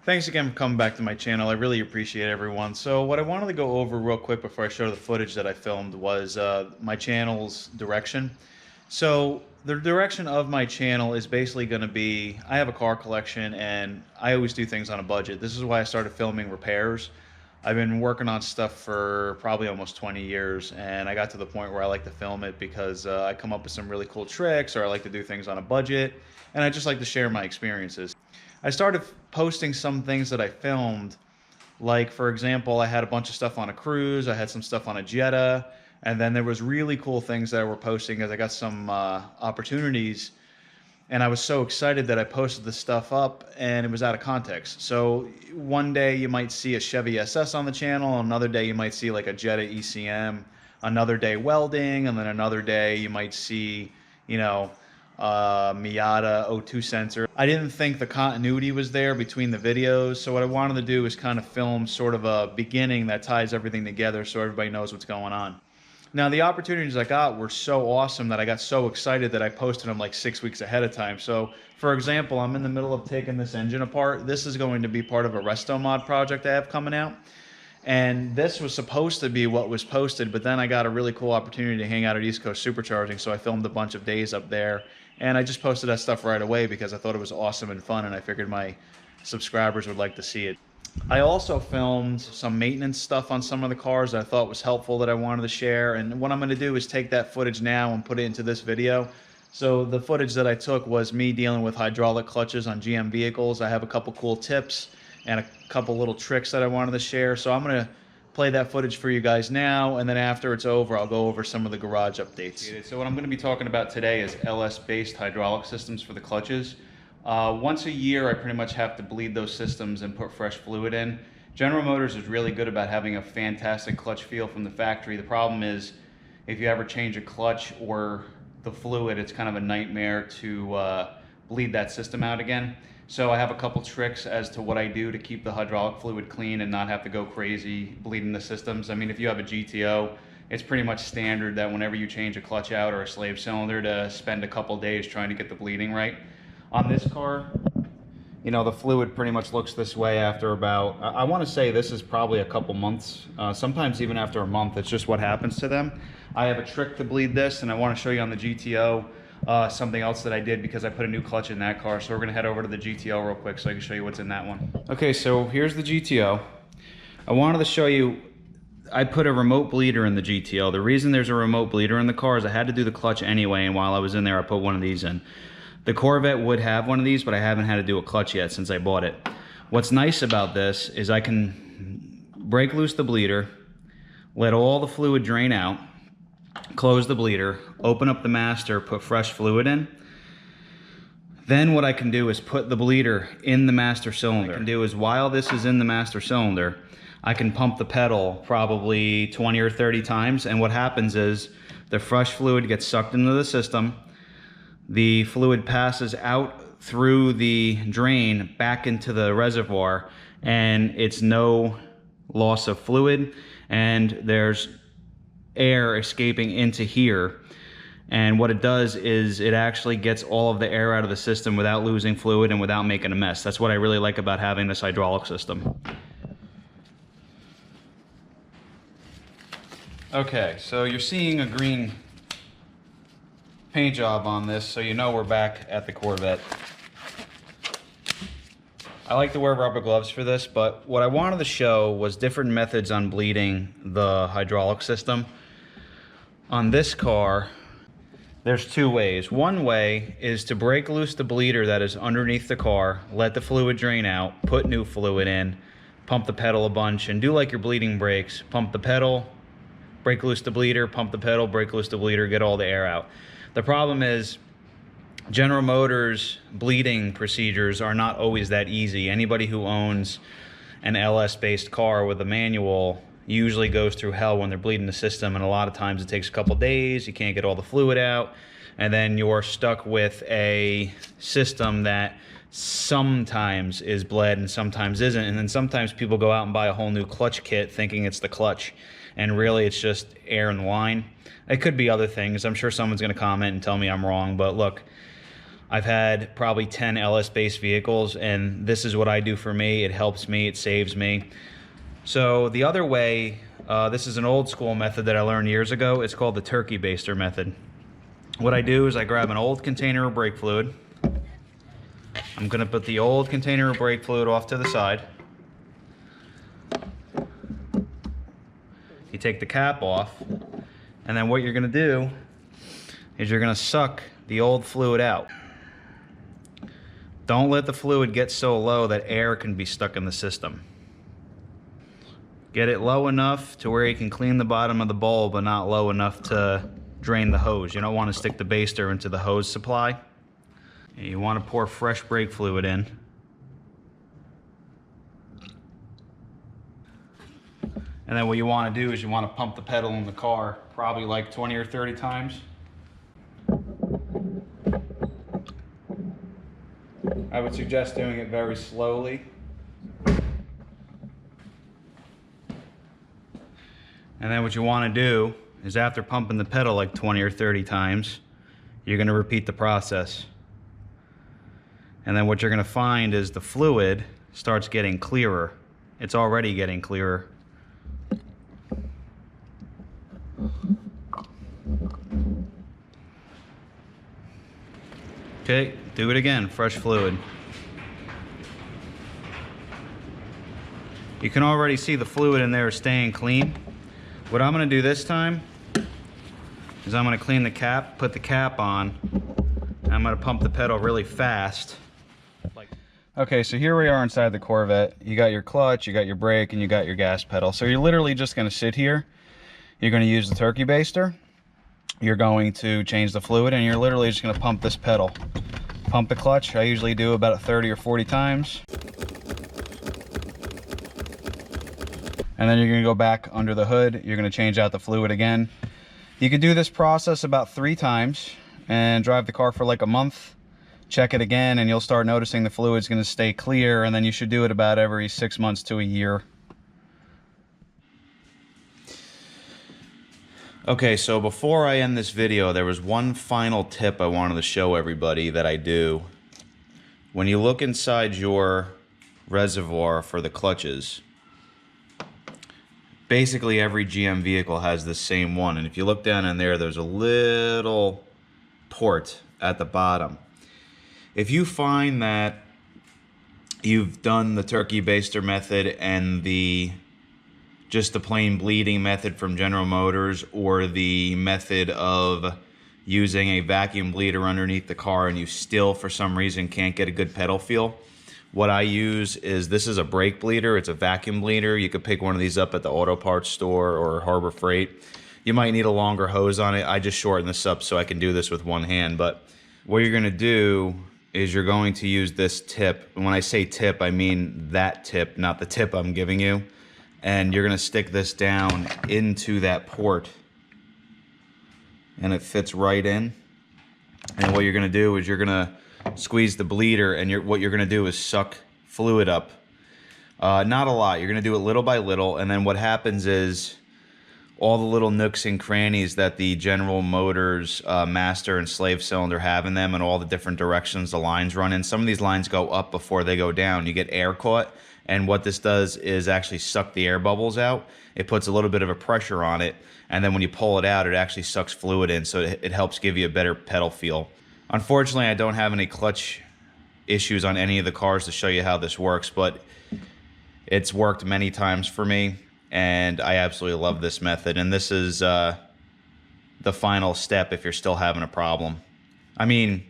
Thanks again for coming back to my channel. I really appreciate everyone. So what I wanted to go over real quick before I show the footage that I filmed was my channel's direction. So the direction of my channel is basically going to be, I have a car collection and I always do things on a budget. This is why I started filming repairs. I've been working on stuff for probably almost 20 years, and I got to the point where I like to film it because I come up with some really cool tricks, or I like to do things on a budget, and I just like to share my experiences. I started posting some things that I filmed, like for example, I had a bunch of stuff on a cruise, I had some stuff on a Jetta, and then there was really cool things that I were posting as I got some opportunities, and I was so excited that I posted the stuff up and it was out of context. So one day you might see a Chevy SS on the channel, another day you might see like a Jetta ECM, another day welding, and then another day you might see, you know, Miata O2 sensor. I didn't think the continuity was there between the videos, so what I wanted to do is kind of film sort of a beginning that ties everything together so everybody knows what's going on. Now, the opportunities I got were so awesome that I got so excited that I posted them like 6 weeks ahead of time. So, for example, I'm in the middle of taking this engine apart. This is going to be part of a resto mod project I have coming out. And this was supposed to be what was posted, but then I got a really cool opportunity to hang out at East Coast Supercharging, so I filmed a bunch of days up there. And I just posted that stuff right away because I thought it was awesome and fun, and I figured my subscribers would like to see it. I also filmed some maintenance stuff on some of the cars that I thought was helpful that I wanted to share. And what I'm going to do is take that footage now and put it into this video. So the footage that I took was me dealing with hydraulic clutches on GM vehicles. I have a couple cool tips and a couple little tricks that I wanted to share. So I'm going to play that footage for you guys now, and then after it's over, I'll go over some of the garage updates. So what I'm going to be talking about today is LS-based hydraulic systems for the clutches. Once a year, I pretty much have to bleed those systems and put fresh fluid in. General Motors is really good about having a fantastic clutch feel from the factory. The problem is, if you ever change a clutch or the fluid, it's kind of a nightmare to bleed that system out again. So I have a couple tricks as to what I do to keep the hydraulic fluid clean and not have to go crazy bleeding the systems. I mean, if you have a GTO, it's pretty much standard that whenever you change a clutch out or a slave cylinder to spend a couple days trying to get the bleeding right. On this car, you know, the fluid pretty much looks this way after about, I want to say this is probably a couple months, sometimes even after a month. It's just what happens to them. I have a trick to bleed this, and I want to show you on the GTO something else that I did because I put a new clutch in that car. So we're going to head over to the GTO real quick so I can show you what's in that one. Okay, so here's the GTO. I wanted to show you, I put a remote bleeder in the GTO. The reason there's a remote bleeder in the car is I had to do the clutch anyway, and while I was in there, I put one of these in. The Corvette would have one of these, but I haven't had to do a clutch yet since I bought it. What's nice about this is I can break loose the bleeder, let all the fluid drain out, close the bleeder, open up the master, put fresh fluid in. Then what I can do is put the bleeder in the master cylinder. What I can do is, while this is in the master cylinder, I can pump the pedal probably 20 or 30 times, and what happens is the fresh fluid gets sucked into the system. The fluid passes out through the drain back into the reservoir, and it's no loss of fluid, and there's air escaping into here. And what it does is it actually gets all of the air out of the system without losing fluid and without making a mess. That's what I really like about having this hydraulic system. Okay, so you're seeing a green paint job on this, so you know we're back at the Corvette. I like to wear rubber gloves for this, but what I wanted to show was different methods on bleeding the hydraulic system. On this car, there's two ways. One way is to break loose the bleeder that is underneath the car, let the fluid drain out, put new fluid in, pump the pedal a bunch, and do like your bleeding brakes. Pump the pedal, break loose the bleeder, pump the pedal, break loose the bleeder, get all the air out. The problem is General Motors bleeding procedures are not always that easy. Anybody who owns an LS-based car with a manual usually goes through hell when they're bleeding the system, and a lot of times it takes a couple days, you can't get all the fluid out, and then you're stuck with a system that sometimes is bled and sometimes isn't, and then sometimes people go out and buy a whole new clutch kit thinking it's the clutch, and really it's just air and line. It could be other things. I'm sure someone's going to comment and tell me I'm wrong, but look, I've had probably 10 LS-based vehicles, and this is what I do for me. It helps me, it saves me. So the other way, this is an old school method that I learned years ago. It's called the turkey baster method. What I do is I grab an old container of brake fluid. I'm gonna put the old container of brake fluid off to the side. You take the cap off, and then what you're gonna do is you're gonna suck the old fluid out. Don't let the fluid get so low that air can be stuck in the system. Get it low enough to where you can clean the bottom of the bowl, but not low enough to drain the hose. You don't want to stick the baster into the hose supply. You want to pour fresh brake fluid in. And then what you want to do is you want to pump the pedal in the car, probably like 20 or 30 times. I would suggest doing it very slowly. And then what you want to do is after pumping the pedal like 20 or 30 times, you're going to repeat the process. And then what you're going to find is the fluid starts getting clearer. It's already getting clearer. Okay, do it again, fresh fluid. You can already see the fluid in there staying clean. What I'm gonna do this time is I'm gonna clean the cap, put the cap on, and I'm gonna pump the pedal really fast. Okay, so here we are inside the Corvette. You got your clutch, you got your brake, and you got your gas pedal. So you're literally just gonna sit here. You're gonna use the turkey baster. You're going to change the fluid, and you're literally just gonna pump this pedal. Pump the clutch. I usually do about 30 or 40 times. And then you're gonna go back under the hood. You're gonna change out the fluid again. You can do this process about 3 times and drive the car for like a month. Check it again, and you'll start noticing the fluid's gonna stay clear, and then you should do it about every 6 months to a year. Okay, so before I end this video, there was one final tip I wanted to show everybody that I do. When you look inside your reservoir for the clutches, basically every GM vehicle has the same one, and if you look down in there, there's a little port at the bottom. If you find that you've done the turkey baster method and just the plain bleeding method from General Motors, or the method of using a vacuum bleeder underneath the car, and you still for some reason can't get a good pedal feel, what I use is, this is a brake bleeder. It's a vacuum bleeder. You could pick one of these up at the auto parts store or Harbor Freight. You might need a longer hose on it. I just shorten this up so I can do this with one hand. But what you're gonna do is you're going to use this tip. And when I say tip, I mean that tip, not the tip I'm giving you. And you're gonna stick this down into that port, and it fits right in. And what you're gonna do is you're gonna squeeze the bleeder, and what you're gonna do is suck fluid up. Not a lot, you're gonna do it little by little, and then what happens is all the little nooks and crannies that the General Motors master and slave cylinder have in them, and all the different directions the lines run in. Some of these lines go up before they go down. You get air caught, and what this does is actually suck the air bubbles out. It puts a little bit of a pressure on it, and then when you pull it out, it actually sucks fluid in, so it helps give you a better pedal feel. Unfortunately, I don't have any clutch issues on any of the cars to show you how this works, but it's worked many times for me, and I absolutely love this method. And this is the final step if you're still having a problem. I mean,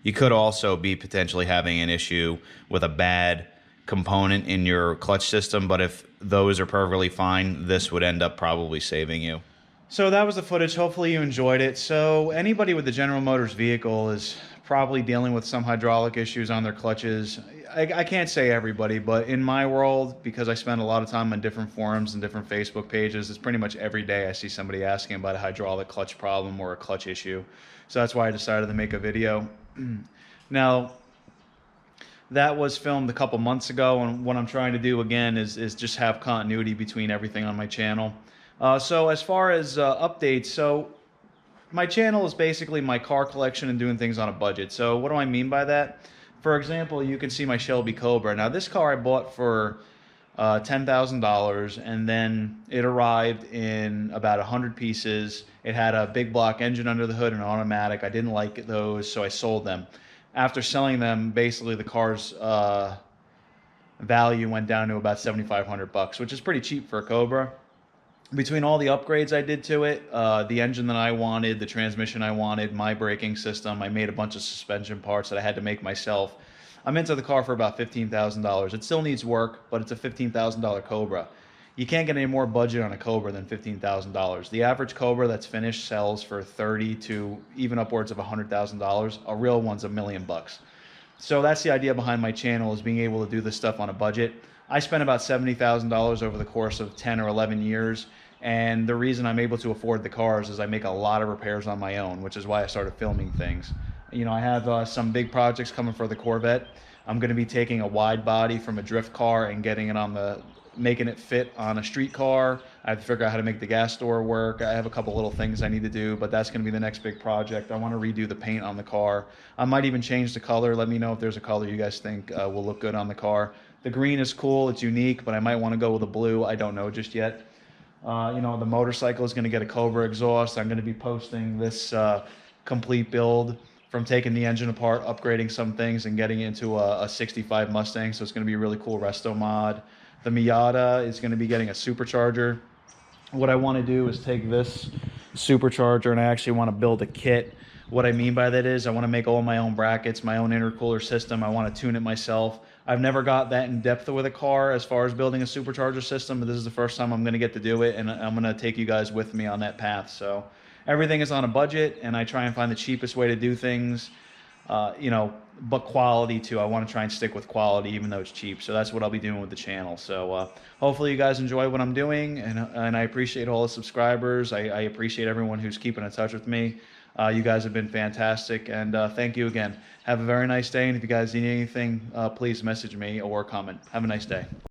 you could also be potentially having an issue with a bad component in your clutch system, but if those are perfectly fine, this would end up probably saving you. So that was the footage. Hopefully you enjoyed it. So anybody with the General Motors vehicle is probably dealing with some hydraulic issues on their clutches. I can't say everybody, but in my world, because I spend a lot of time on different forums and different Facebook pages, it's pretty much every day I see somebody asking about a hydraulic clutch problem or a clutch issue. So that's why I decided to make a video. Now, that was filmed a couple months ago, and what I'm trying to do again is just have continuity between everything on my channel. So as far as updates, so My channel is basically my car collection and doing things on a budget. So what do I mean by that? For example, you can see my Shelby Cobra. Now this car I bought for $10,000, and then it arrived in about 100 pieces. It had a big block engine under the hood and an automatic. I didn't like those, so I sold them. After selling them, basically the car's value went down to about 7,500 bucks, which is pretty cheap for a Cobra. Between all the upgrades I did to it, the engine that I wanted, the transmission I wanted, my braking system, I made a bunch of suspension parts that I had to make myself. I'm into the car for about $15,000. It still needs work, but it's a $15,000 Cobra. You can't get any more budget on a Cobra than $15,000. The average Cobra that's finished sells for 30 to even upwards of $100,000. A real one's $1 million bucks. So that's the idea behind my channel, is being able to do this stuff on a budget. I spent about $70,000 over the course of 10 or 11 years, and the reason I'm able to afford the cars is I make a lot of repairs on my own, which is why I started filming things. You know, I have some big projects coming for the Corvette. I'm going to be taking a wide body from a drift car and getting it on the, making it fit on a street car. I have to figure out how to make the gas door work. I have a couple little things I need to do, but that's going to be the next big project. I want to redo the paint on the car. I might even change the color. Let me know if there's a color you guys think will look good on the car. The green is cool, it's unique, but I might want to go with a blue. I don't know just yet. You know, the motorcycle is going to get a Cobra exhaust. I'm going to be posting this complete build from taking the engine apart, upgrading some things, and getting into a 65 Mustang. So it's going to be a really cool resto mod. The Miata is going to be getting a supercharger. What I want to do is take this supercharger and I actually want to build a kit. What I mean by that is I want to make all my own brackets, my own intercooler system. I want to tune it myself. I've never got that in depth with a car as far as building a supercharger system, but this is the first time I'm going to get to do it, and I'm going to take you guys with me on that path. So everything is on a budget, and I try and find the cheapest way to do things, you know, but quality too. I want to try and stick with quality even though it's cheap. So that's what I'll be doing with the channel. So hopefully you guys enjoy what I'm doing, and I appreciate all the subscribers. I appreciate everyone who's keeping in touch with me. You guys have been fantastic, and thank you again. Have a very nice day, and if you guys need anything, please message me or comment. Have a nice day.